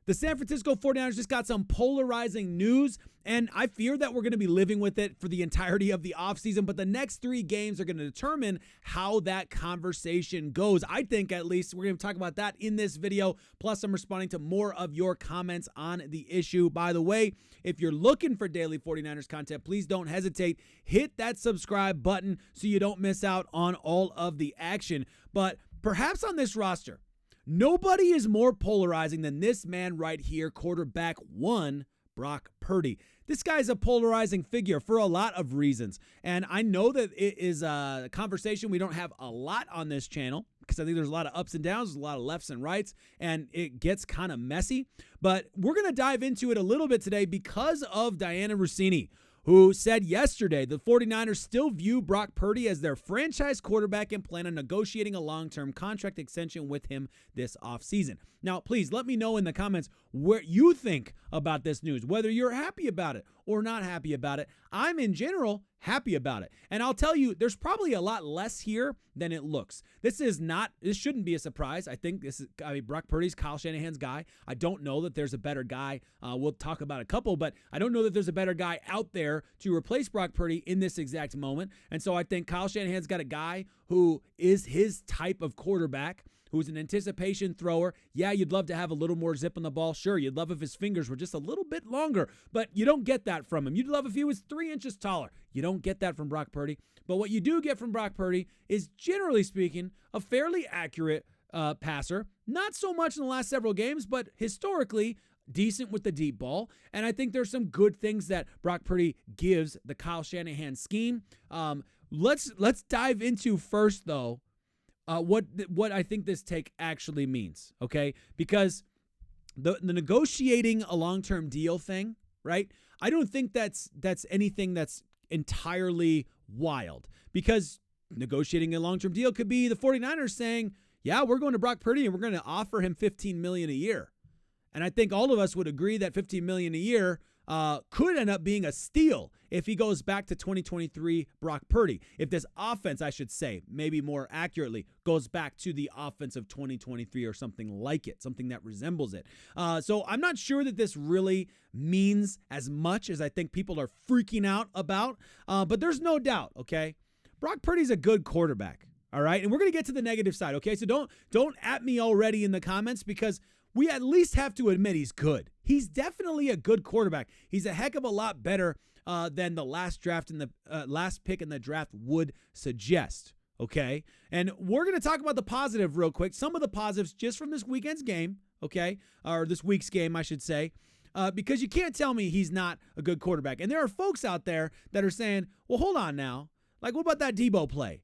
The San Francisco 49ers just got some polarizing news, and I fear that we're going to be living with it for the entirety of the offseason, but the next 3 games are going to determine how that conversation goes. I think, at least, we're going to talk about that in this video, plus I'm responding to more of your comments on the issue. By the way, if you're looking for daily 49ers content, please don't hesitate. Hit that subscribe button so you don't miss out on all of the action. But perhaps on this roster, nobody is more polarizing than this man right here, quarterback 1, Brock Purdy. This guy's a polarizing figure for a lot of reasons. And I know that it is a conversation we don't have a lot on this channel because I think there's a lot of ups and downs, there's a lot of lefts and rights, and it gets kind of messy. But we're going to dive into it a little bit today because of Diana Russini, who said yesterday the 49ers still view Brock Purdy as their franchise quarterback and plan on negotiating a long-term contract extension with him this offseason. Now, please let me know in the comments what you think about this news, whether you're happy about it or not happy about it. I'm, in general, happy about it. And I'll tell you, there's probably a lot less here than it looks. This shouldn't be a surprise. I think Brock Purdy's Kyle Shanahan's guy. I don't know that there's a better guy. We'll talk about a couple, but I don't know that there's a better guy out there to replace Brock Purdy in this exact moment. And so I think Kyle Shanahan's got a guy who is his type of quarterback, who's an anticipation thrower. Yeah, you'd love to have a little more zip on the ball. Sure, you'd love if his fingers were just a little bit longer, but you don't get that from him. You'd love if he was 3 inches taller. You don't get that from Brock Purdy. But what you do get from Brock Purdy is, generally speaking, a fairly accurate passer. Not so much in the last several games, but historically decent with the deep ball. And I think there's some good things that Brock Purdy gives the Kyle Shanahan scheme. Let's dive into first, though, what I think this take actually means, okay? Because the negotiating a long-term deal thing, right? I don't think that's anything that's entirely wild, because negotiating a long-term deal could be the 49ers saying, yeah, we're going to Brock Purdy and we're going to offer him $15 million a year. And I think all of us would agree that $15 million a year could end up being a steal if he goes back to 2023 Brock Purdy. If this offense, I should say, maybe more accurately, goes back to the offense of 2023 or something like it, something that resembles it. So I'm not sure that this really means as much as I think people are freaking out about. But there's no doubt, okay? Brock Purdy's a good quarterback, all right? And we're going to get to the negative side, okay? So don't at me already in the comments, because we at least have to admit he's good. He's definitely a good quarterback. He's a heck of a lot better than the last pick in the draft would suggest, okay? And we're going to talk about the positive real quick. Some of the positives just from this weekend's game, okay? Or this week's game, I should say, because you can't tell me he's not a good quarterback. And there are folks out there that are saying, well, hold on now. Like, what about that Deebo play?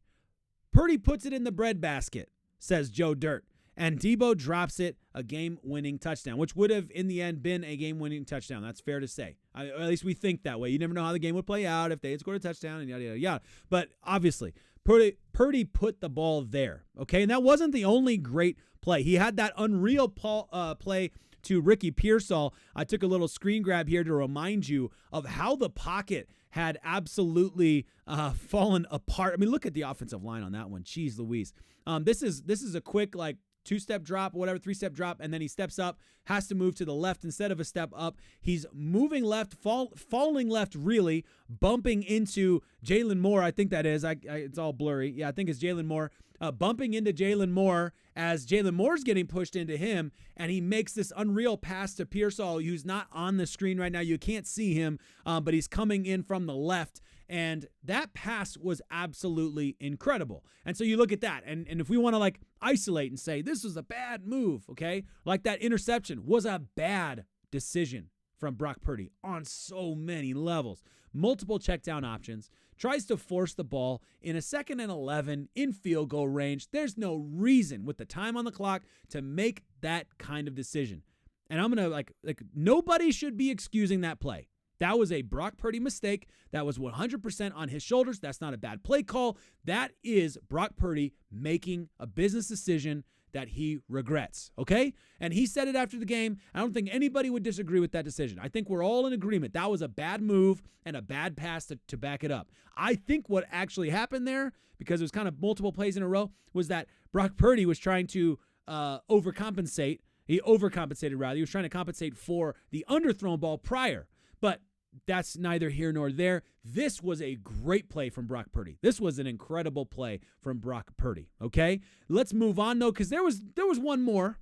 Purdy puts it in the breadbasket, says Joe Dirt. And Deebo drops it, a game-winning touchdown, which would have, in the end, been a game-winning touchdown. That's fair to say. At least we think that way. You never know how the game would play out if they had scored a touchdown and yada, yada, yada. But obviously, Purdy put the ball there, okay? And that wasn't the only great play. He had that unreal play to Ricky Pearsall. I took a little screen grab here to remind you of how the pocket had absolutely fallen apart. I mean, look at the offensive line on that one. Jeez Louise. This is a quick, like, 2-step drop, whatever, 3-step drop, and then he steps up, has to move to the left instead of a step up. He's moving left, falling left, really, bumping into Jalen Moore. I think that is. It's all blurry. Yeah, I think it's Jalen Moore. Bumping into Jalen Moore as Jalen Moore's getting pushed into him, and he makes this unreal pass to Pearsall, who's not on the screen right now. You can't see him, but he's coming in from the left. And that pass was absolutely incredible. And so you look at that, and if we want to, like, isolate and say this was a bad move, okay? Like, that interception was a bad decision from Brock Purdy on so many levels. Multiple check down options, tries to force the ball in a 2nd and 11 in field goal range. There's no reason with the time on the clock to make that kind of decision. And I'm going to, like nobody should be excusing that play. That was a Brock Purdy mistake. That was 100% on his shoulders. That's not a bad play call. That is Brock Purdy making a business decision that he regrets, okay? And he said it after the game. I don't think anybody would disagree with that decision. I think we're all in agreement. That was a bad move and a bad pass to back it up. I think what actually happened there, because it was kind of multiple plays in a row, was that Brock Purdy was trying to overcompensate. He overcompensated, rather. He was trying to compensate for the underthrown ball prior. But that's neither here nor there. This was a great play from Brock Purdy. This was an incredible play from Brock Purdy, okay? Let's move on, though, because there was one more.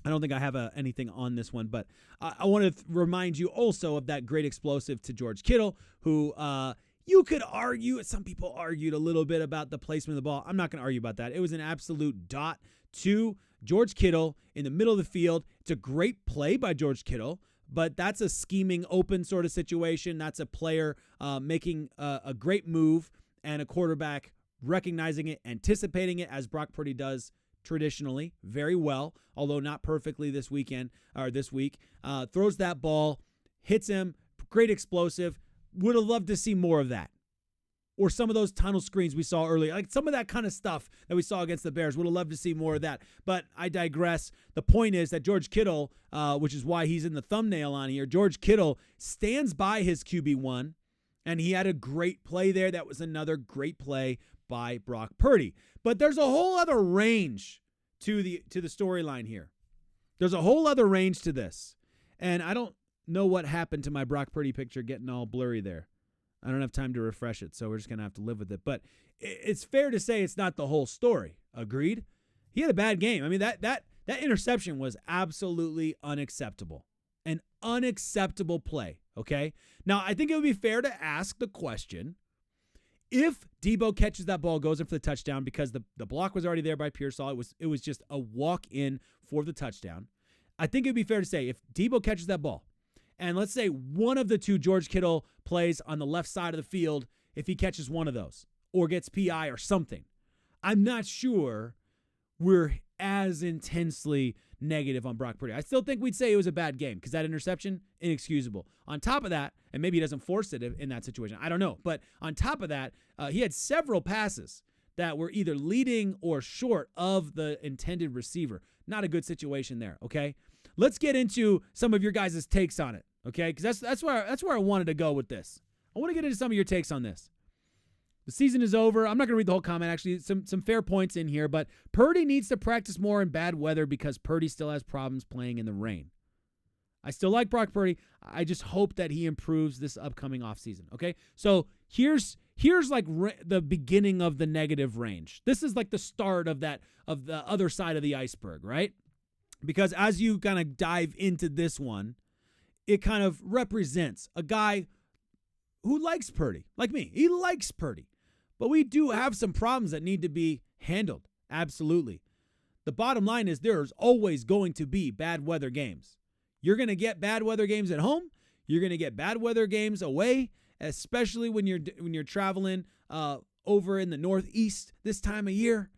I don't think I have anything on this one, but I want to remind you also of that great explosive to George Kittle, who you could argue, some people argued a little bit about the placement of the ball. I'm not going to argue about that. It was an absolute dot to George Kittle in the middle of the field. It's a great play by George Kittle, but that's a scheming open sort of situation. That's a player making a great move and a quarterback recognizing it, anticipating it, as Brock Purdy does traditionally very well, although not perfectly this week. Throws that ball, hits him, great explosive. Would have loved to see more of that. Or some of those tunnel screens we saw earlier. Like some of that kind of stuff that we saw against the Bears. Would have loved to see more of that. But I digress. The point is that George Kittle, which is why he's in the thumbnail on here, George Kittle stands by his QB1, and he had a great play there. That was another great play by Brock Purdy. But there's a whole other range to the storyline here. There's a whole other range to this. And I don't know what happened to my Brock Purdy picture getting all blurry there. I don't have time to refresh it, so we're just going to have to live with it. But it's fair to say it's not the whole story. Agreed? He had a bad game. I mean, that interception was absolutely unacceptable. An unacceptable play, okay? Now, I think it would be fair to ask the question, if Deebo catches that ball, goes in for the touchdown, because the block was already there by Pearsall, it was just a walk-in for the touchdown. I think it would be fair to say, if Deebo catches that ball, and let's say one of the two George Kittle plays on the left side of the field, if he catches one of those or gets PI or something, I'm not sure we're as intensely negative on Brock Purdy. I still think we'd say it was a bad game because that interception, inexcusable. On top of that, and maybe he doesn't force it in that situation, I don't know. But on top of that, he had several passes that were either leading or short of the intended receiver. Not a good situation there, okay? Let's get into some of your guys' takes on it, okay? Because that's where I wanted to go with this. I want to get into some of your takes on this. The season is over. I'm not going to read the whole comment. Actually, some fair points in here, but Purdy needs to practice more in bad weather because Purdy still has problems playing in the rain. I still like Brock Purdy. I just hope that he improves this upcoming offseason, okay? So here's like the beginning of the negative range. This is like the start of the other side of the iceberg, right? Because as you kind of dive into this one, it kind of represents a guy who likes Purdy, like me. He likes Purdy. But we do have some problems that need to be handled. Absolutely. The bottom line is there's always going to be bad weather games. You're going to get bad weather games at home. You're going to get bad weather games away, especially when you're traveling over in the Northeast this time of year.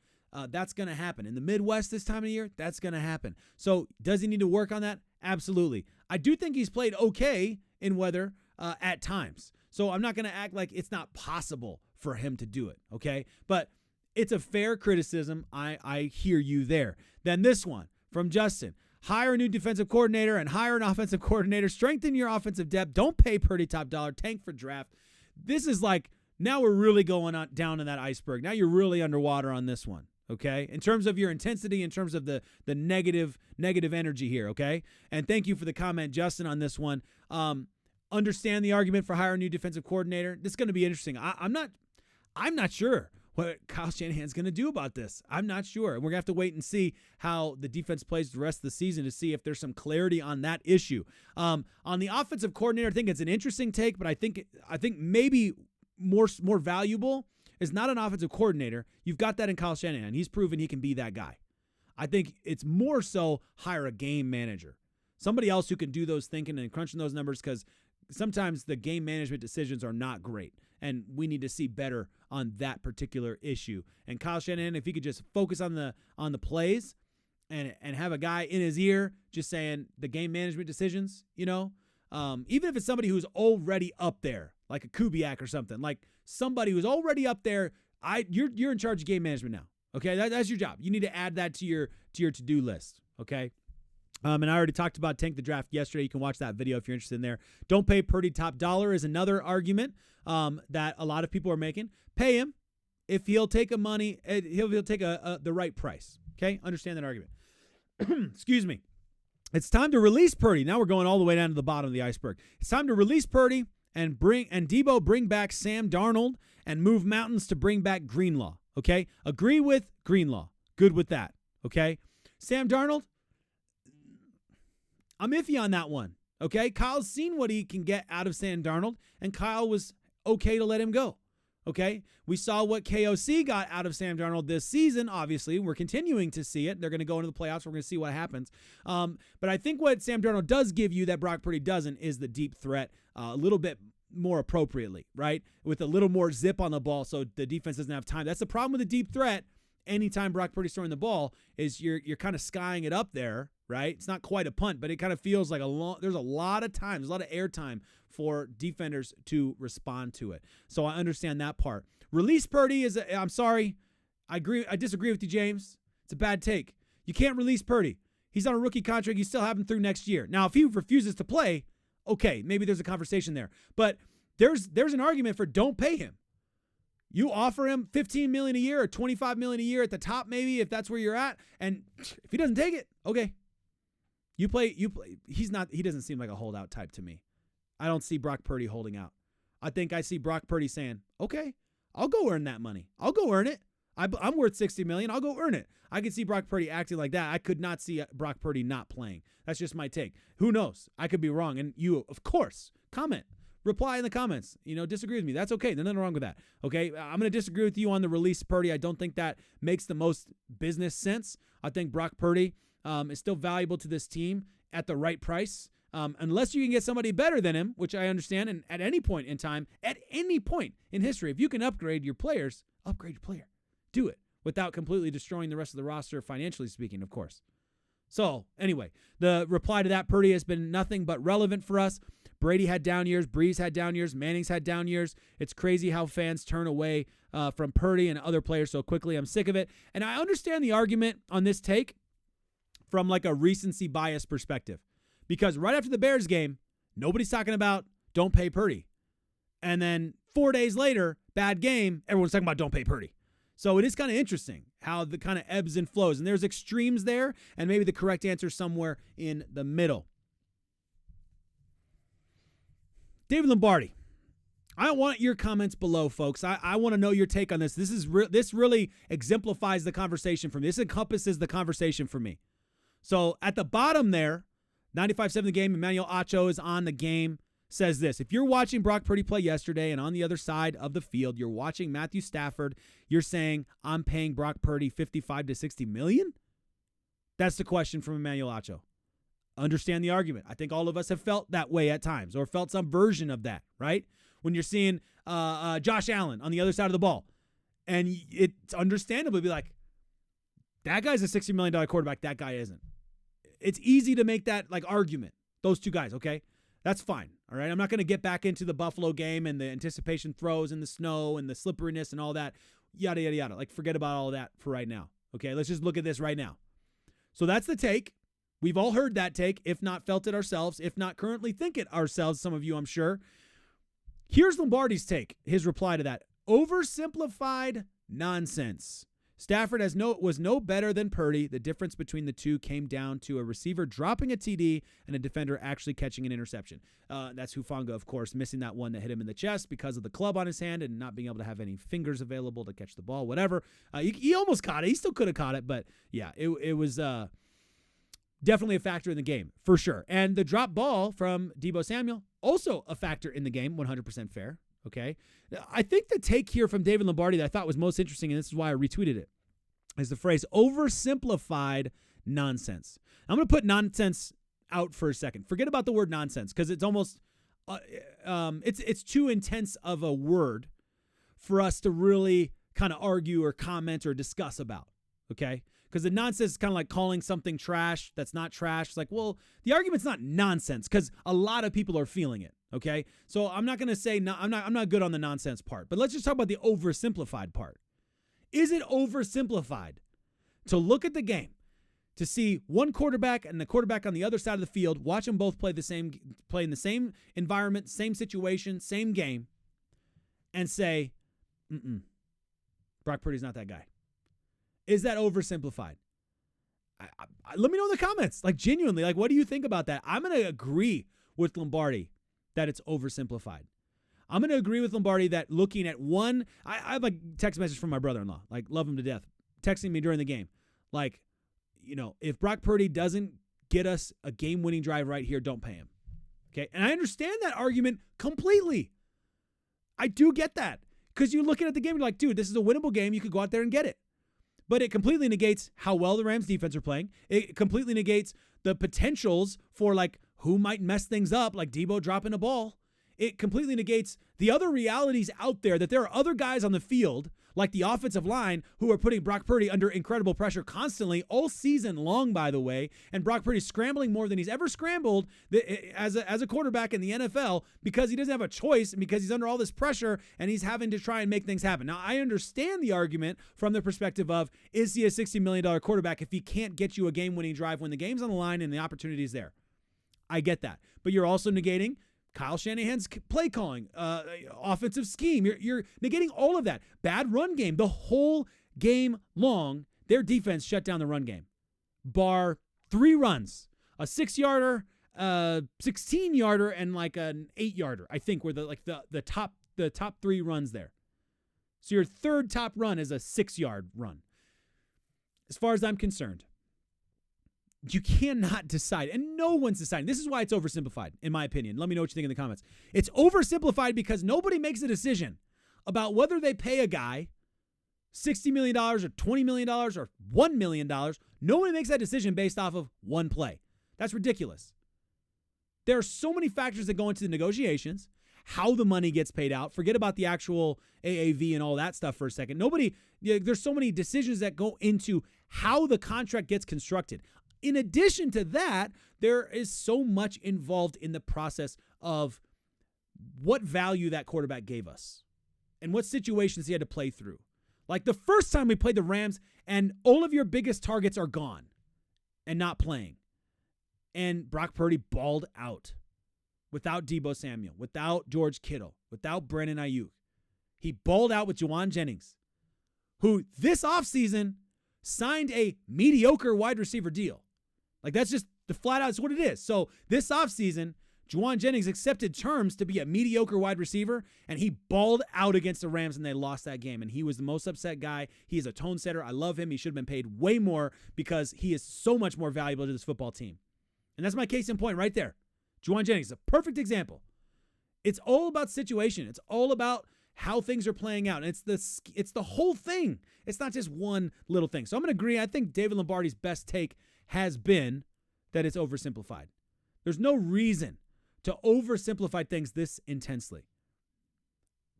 That's going to happen. In the Midwest this time of year, that's going to happen. So does he need to work on that? Absolutely. I do think he's played okay in weather at times. So I'm not going to act like it's not possible for him to do it, okay? But it's a fair criticism. I hear you there. Then this one from Justin. Hire a new defensive coordinator and hire an offensive coordinator. Strengthen your offensive depth. Don't pay Purdy top dollar. Tank for draft. This is like, now we're really going on down in that iceberg. Now you're really underwater on this one, okay? In terms of your intensity, in terms of the negative energy here, okay? And thank you for the comment, Justin, on this one. Understand the argument for hiring a new defensive coordinator. This is going to be interesting. I'm not sure what Kyle Shanahan's going to do about this. I'm not sure. And we're going to have to wait and see how the defense plays the rest of the season to see if there's some clarity on that issue. On the offensive coordinator, I think it's an interesting take, but I think maybe more valuable is not an offensive coordinator. You've got that in Kyle Shanahan. He's proven he can be that guy. I think it's more so hire a game manager, somebody else who can do those thinking and crunching those numbers, because sometimes the game management decisions are not great, and we need to see better on that particular issue. And Kyle Shanahan, if he could just focus on the plays and have a guy in his ear just saying the game management decisions, even if it's somebody who's already up there, like a Kubiak or something, like somebody who's already up there, you're in charge of game management now. Okay, that's your job. You need to add that to your to-do list. Okay. And I already talked about Tank the Draft yesterday. You can watch that video if you're interested in there. Don't pay Purdy top dollar is another argument that a lot of people are making. Pay him if he'll take he'll take the right price. Okay, understand that argument. Excuse me. It's time to release Purdy. Now we're going all the way down to the bottom of the iceberg. It's time to release Purdy and Deebo bring back Sam Darnold and move mountains to bring back Greenlaw. Okay? Agree with Greenlaw. Good with that. Okay? Sam Darnold, I'm iffy on that one. Okay? Kyle's seen what he can get out of Sam Darnold, and Kyle was okay to let him go. Okay? We saw what KOC got out of Sam Darnold this season. Obviously, we're continuing to see it. They're going to go into the playoffs. We're going to see what happens. But I think what Sam Darnold does give you that Brock Purdy doesn't is the deep threat a little bit more appropriately, right? With a little more zip on the ball so the defense doesn't have time. That's the problem with the deep threat. Anytime Brock Purdy's throwing the ball is you're kind of skying it up there, right? It's not quite a punt, but it kind of feels like there's a lot of time, there's a lot of air time for defenders to respond to it. So I understand that part. Release Purdy I'm sorry. I disagree with you, James. It's a bad take. You can't release Purdy. He's on a rookie contract. You still have him through next year. Now, if he refuses to play, okay, maybe there's a conversation there. But there's an argument for don't pay him. You offer him $15 million a year or $25 million a year at the top, maybe, if that's where you're at. And if he doesn't take it, okay. You play. He doesn't seem like a holdout type to me. I don't see Brock Purdy holding out. I think I see Brock Purdy saying, okay, I'll go earn that money. I'll go earn it. I'm worth $60 million. I'll go earn it. I could see Brock Purdy acting like that. I could not see Brock Purdy not playing. That's just my take. Who knows? I could be wrong. And you, of course, comment. Reply in the comments. Disagree with me. That's okay. There's nothing wrong with that. Okay? I'm going to disagree with you on the release Purdy. I don't think that makes the most business sense. I think Brock Purdy is still valuable to this team at the right price. Unless you can get somebody better than him, which I understand, and at any point in time, at any point in history, if you can upgrade your players, upgrade your player. Do it without completely destroying the rest of the roster, financially speaking, of course. So, anyway, the reply to that, Purdy has been nothing but relevant for us. Brady had down years. Breeze had down years. Manning's had down years. It's crazy how fans turn away from Purdy and other players so quickly. I'm sick of it. And I understand the argument on this take from like a recency bias perspective. Because right after the Bears game, nobody's talking about don't pay Purdy. And then 4 days later, bad game, everyone's talking about don't pay Purdy. So it is kind of interesting how the kind of ebbs and flows. And there's extremes there, and maybe the correct answer is somewhere in the middle. David Lombardi, I want your comments below, folks. I want to know your take on this. This really exemplifies the conversation for me. This encompasses the conversation for me. So at the bottom there, 95.7 the game, Emmanuel Acho is on the game, says this. If you're watching Brock Purdy play yesterday and on the other side of the field, you're watching Matthew Stafford, you're saying, I'm paying Brock Purdy $55 to $60 million? That's the question from Emmanuel Acho. Understand the argument. I think all of us have felt that way at times or felt some version of that, right? When you're seeing Josh Allen on the other side of the ball. And it's understandably be like, that guy's a $60 million quarterback, that guy isn't. It's easy to make that like argument. Those two guys, okay? That's fine, all right? I'm not going to get back into the Buffalo game and the anticipation throws and the snow and the slipperiness and all that, yada, yada, yada. Like, forget about all that for right now, okay? Let's just look at this right now. So that's the take. We've all heard that take, if not felt it ourselves, if not currently think it ourselves, some of you, I'm sure. Here's Lombardi's take, his reply to that. Oversimplified nonsense. Stafford was no better than Purdy. The difference between the two came down to a receiver dropping a TD and a defender actually catching an interception. That's Hufanga, of course, missing that one that hit him in the chest because of the club on his hand and not being able to have any fingers available to catch the ball, whatever. He almost caught it. He still could have caught it, but yeah, it was definitely a factor in the game, for sure. And the drop ball from Deebo Samuel, also a factor in the game, 100% fair. Okay. I think the take here from David Lombardi that I thought was most interesting, and this is why I retweeted it, is the phrase oversimplified nonsense. I'm going to put nonsense out for a second. Forget about the word nonsense because it's almost it's too intense of a word for us to really kind of argue or comment or discuss about. Okay. Because the nonsense is kind of like calling something trash that's not trash. It's like, well, the argument's not nonsense because a lot of people are feeling it. Okay, so I'm not going to say I'm not good on the nonsense part, but let's just talk about the oversimplified part. Is it oversimplified to look at the game, to see one quarterback and the quarterback on the other side of the field, watch them both play in the same environment, same situation, same game, and say, Brock Purdy's not that guy? Is that oversimplified? let me know in the comments. Like, genuinely, like, what do you think about that? I'm going to agree with Lombardi that it's oversimplified. I'm going to agree with Lombardi that looking at one, I have a text message from my brother-in-law, like, love him to death, texting me during the game. Like, if Brock Purdy doesn't get us a game-winning drive right here, don't pay him. Okay? And I understand that argument completely. I do get that. Because you're looking at the game, you're like, dude, this is a winnable game. You could go out there and get it. But it completely negates how well the Rams defense are playing. It completely negates the potentials for, like, who might mess things up, like Deebo dropping a ball. It completely negates the other realities out there, that there are other guys on the field, like the offensive line, who are putting Brock Purdy under incredible pressure constantly, all season long, by the way. And Brock Purdy's scrambling more than he's ever scrambled as a quarterback in the NFL, because he doesn't have a choice and because he's under all this pressure and he's having to try and make things happen. Now, I understand the argument from the perspective of, is he a $60 million quarterback if he can't get you a game-winning drive when the game's on the line and the opportunity is there? I get that. But you're also negating Kyle Shanahan's play calling, offensive scheme. You're negating all of that. Bad run game. The whole game long, their defense shut down the run game. Bar 3 runs. A 6-yarder, 16-yarder, and like an 8-yarder, I think, were the top 3 runs there. So your third top run is a 6-yard run. As far as I'm concerned, you cannot decide, and no one's deciding. This is why it's oversimplified, in my opinion. Let me know what you think in the comments. It's oversimplified because nobody makes a decision about whether they pay a guy $60 million or $20 million or $1 million. Nobody makes that decision based off of one play. That's ridiculous. There are so many factors that go into the negotiations, how the money gets paid out. Forget about the actual AAV and all that stuff for a second. There's so many decisions that go into how the contract gets constructed. In addition to that, there is so much involved in the process of what value that quarterback gave us and what situations he had to play through. Like the first time we played the Rams and all of your biggest targets are gone and not playing. And Brock Purdy balled out without Deebo Samuel, without George Kittle, without Brandon Aiyuk. He balled out with Juwan Jennings, who this offseason signed a mediocre wide receiver deal. Like, that's just the flat out is what it is. So this offseason, Juwan Jennings accepted terms to be a mediocre wide receiver, and he balled out against the Rams, and they lost that game. And he was the most upset guy. He is a tone setter. I love him. He should have been paid way more because he is so much more valuable to this football team. And that's my case in point right there. Juwan Jennings is a perfect example. It's all about situation. It's all about how things are playing out. And it's the whole thing. It's not just one little thing. So I'm going to agree. I think David Lombardi's best take has been that it's oversimplified. There's no reason to oversimplify things this intensely.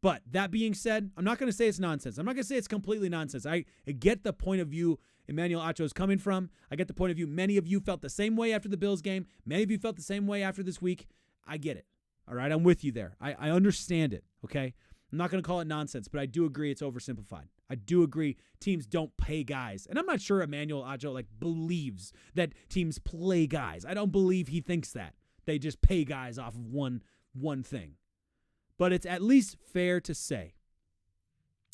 But that being said, I'm not going to say it's nonsense. I'm not going to say it's completely nonsense. I get the point of view Emmanuel Acho is coming from. I get the point of view many of you felt the same way after the Bills game. Many of you felt the same way after this week. I get it. All right, I'm with you there. I understand it, okay? I'm not going to call it nonsense, but I do agree it's oversimplified. I do agree teams don't pay guys. And I'm not sure Emmanuel Acho believes that teams play guys. I don't believe he thinks that. They just pay guys off of one thing. But it's at least fair to say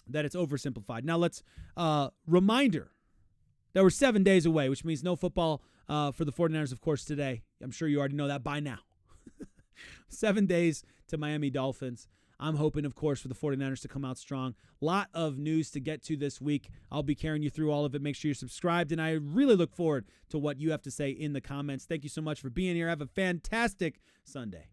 that it's oversimplified. Now let's reminder that we're 7 days away, which means no football for the 49ers, of course, today. I'm sure you already know that by now. 7 days to Miami Dolphins. I'm hoping, of course, for the 49ers to come out strong. A lot of news to get to this week. I'll be carrying you through all of it. Make sure you're subscribed, and I really look forward to what you have to say in the comments. Thank you so much for being here. Have a fantastic Sunday.